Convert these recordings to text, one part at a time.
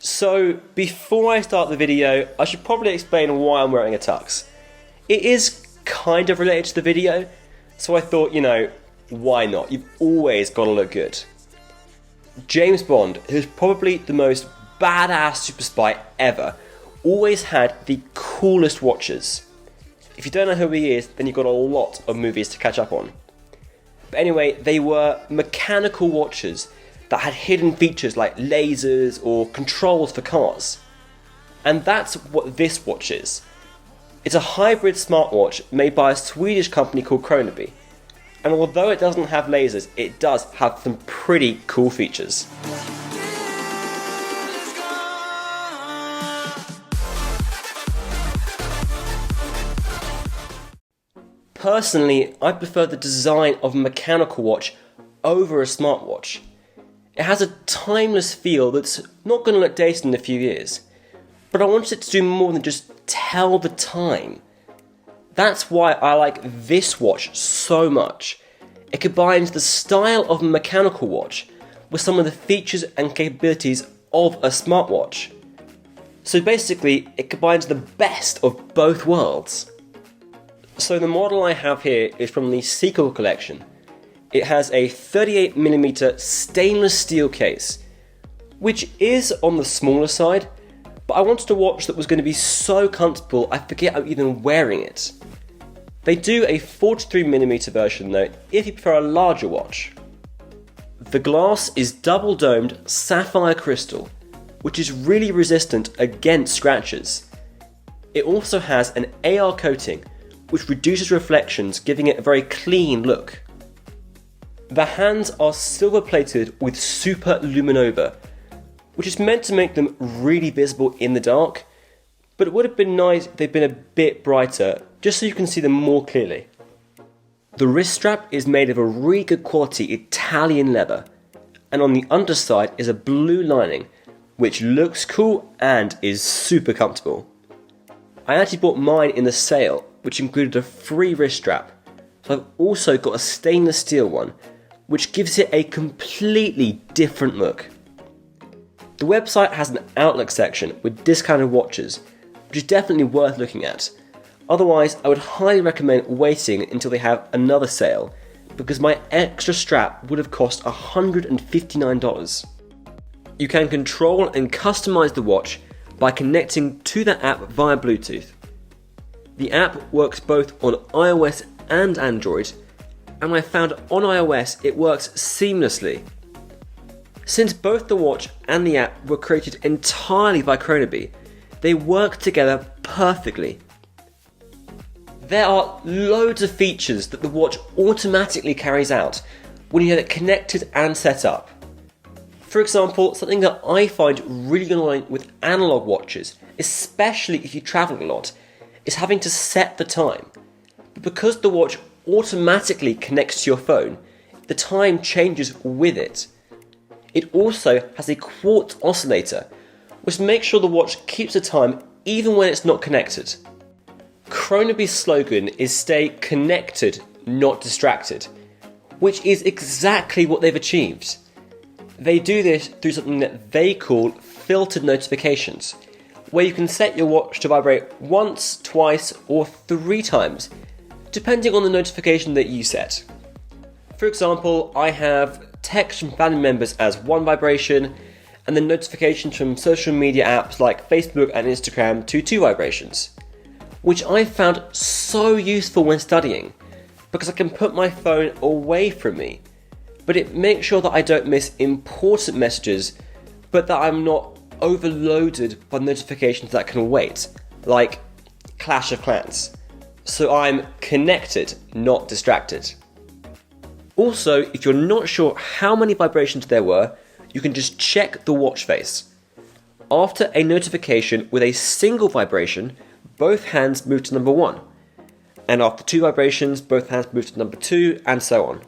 So before I start the video, I should probably explain why I'm wearing a tux. It is kind of related to the video, so I thought, why not? You've always got to look good. James Bond, who's probably the most badass super spy ever, always had the coolest watches. If you don't know who he is, then you've got a lot of movies to catch up on. But anyway, they were mechanical watches that had hidden features like lasers or controls for cars. And that's what this watch is. It's a hybrid smartwatch made by a Swedish company called Kronaby. And although it doesn't have lasers, it does have some pretty cool features. Personally, I prefer the design of a mechanical watch over a smartwatch. It has a timeless feel that's not going to look dated in a few years, but I wanted it to do more than just tell the time. That's why I like this watch so much. It combines the style of a mechanical watch with some of the features and capabilities of a smartwatch. So basically, it combines the best of both worlds. So the model I have here is from the Sekel collection. It has a 38mm stainless steel case, which is on the smaller side, but I wanted a watch that was going to be so comfortable I forget I'm even wearing it. They do a 43mm version though, if you prefer a larger watch. The glass is double domed sapphire crystal, which is really resistant against scratches. It also has an AR coating, which reduces reflections, giving it a very clean look. The hands are silver plated with super luminova, which is meant to make them really visible in the dark, but it would have been nice if they'd been a bit brighter, just so you can see them more clearly. The wrist strap is made of a really good quality Italian leather, and on the underside is a blue lining, which looks cool and is super comfortable. I actually bought mine in the sale, which included a free wrist strap, so I've also got a stainless steel one, which gives it a completely different look. The website has an Outlook section with discounted watches, which is definitely worth looking at. Otherwise, I would highly recommend waiting until they have another sale, because my extra strap would have cost $159. You can control and customize the watch by connecting to the app via Bluetooth. The app works both on iOS and Android, and I found on iOS it works seamlessly. Since both the watch and the app were created entirely by Kronaby, they work together perfectly. There are loads of features that the watch automatically carries out when you have it connected and set up. For example, something that I find really annoying with analog watches, especially if you travel a lot, is having to set the time. But because the watch automatically connects to your phone, the time changes with it. It also has a quartz oscillator, which makes sure the watch keeps the time even when it's not connected. Kronaby's slogan is "Stay connected, not distracted," which is exactly what they've achieved. They do this through something that they call filtered notifications, where you can set your watch to vibrate once, twice, or 3 times, depending on the notification that you set. For example, I have text from family members as 1 vibration, and then notifications from social media apps like Facebook and Instagram to 2 vibrations, which I found so useful when studying, because I can put my phone away from me, but it makes sure that I don't miss important messages, but that I'm not overloaded by notifications that can wait, like Clash of Clans. So I'm connected, not distracted. Also, if you're not sure how many vibrations there were, you can just check the watch face. After a notification with a single vibration, both hands move to number 1. And after 2 vibrations, both hands move to number 2, and so on.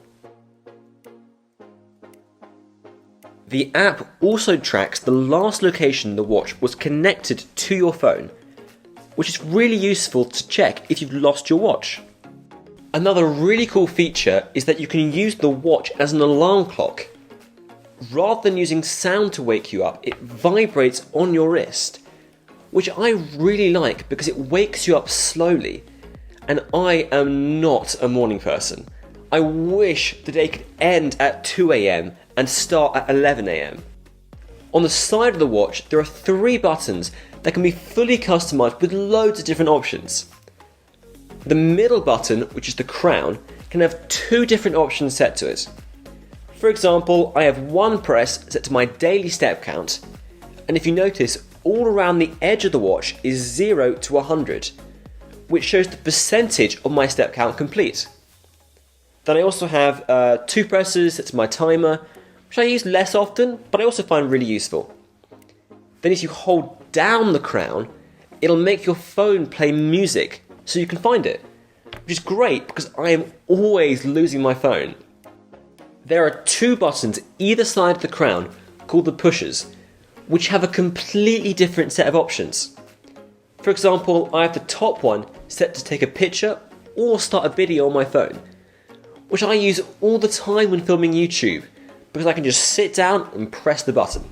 The app also tracks the last location the watch was connected to your phone, which is really useful to check if you've lost your watch. Another really cool feature is that you can use the watch as an alarm clock. rather than using sound to wake you up, it vibrates on your wrist, which I really like because it wakes you up slowly, and I am not a morning person. I wish the day could end at 2 AM and start at 11 AM. On the side of the watch, there are 3 buttons that can be fully customized with loads of different options. The middle button, which is the crown, can have 2 different options set to it. For example, I have one press set to my daily step count, and if you notice, all around the edge of the watch is 0 to 100, which shows the percentage of my step count complete. Then I also have 2 presses set to my timer, which I use less often, but I also find really useful. Then if you hold down the crown, it'll make your phone play music so you can find it, which is great because I am always losing my phone. There are 2 buttons either side of the crown called the pushers, which have a completely different set of options. For example, I have the top one set to take a picture or start a video on my phone, which I use all the time when filming YouTube because I can just sit down and press the button.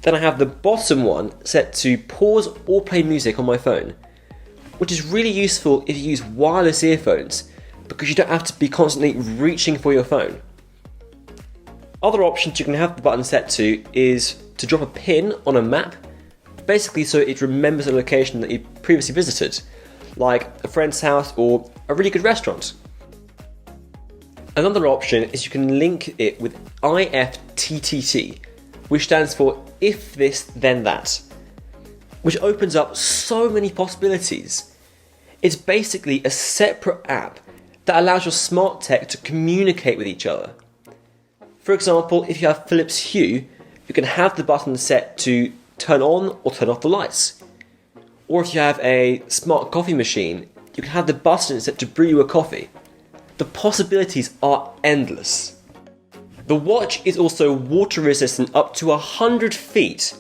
Then I have the bottom one set to pause or play music on my phone, which is really useful if you use wireless earphones because you don't have to be constantly reaching for your phone. Other options you can have the button set to is to drop a pin on a map, basically so it remembers a location that you previously visited, like a friend's house or a really good restaurant. Another option is you can link it with IFTTT, which stands for if this then that, which opens up so many possibilities. It's basically a separate app that allows your smart tech to communicate with each other. For example, if you have Philips Hue, you can have the button set to turn on or turn off the lights. Or if you have a smart coffee machine, you can have the button set to brew you a coffee. The possibilities are endless. The watch is also water resistant up to 100 feet,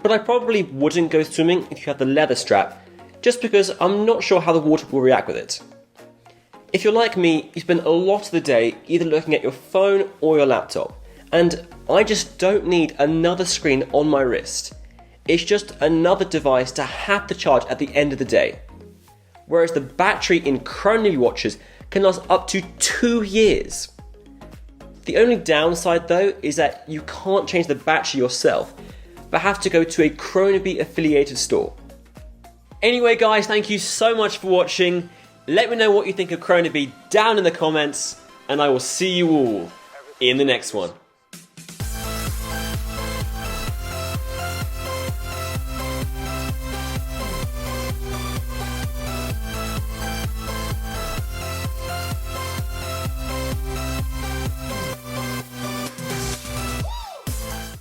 but I probably wouldn't go swimming if you had the leather strap, just because I'm not sure how the water will react with it. If you're like me, you spend a lot of the day either looking at your phone or your laptop, and I just don't need another screen on my wrist. It's just another device to have to charge at the end of the day. Whereas the battery in Kronaby watches can last up to 2 years. The only downside though is that you can't change the battery yourself, but have to go to a Kronaby affiliated store. Anyway guys, thank you so much for watching. Let me know what you think of Kronaby down in the comments, and I will see you all in the next one.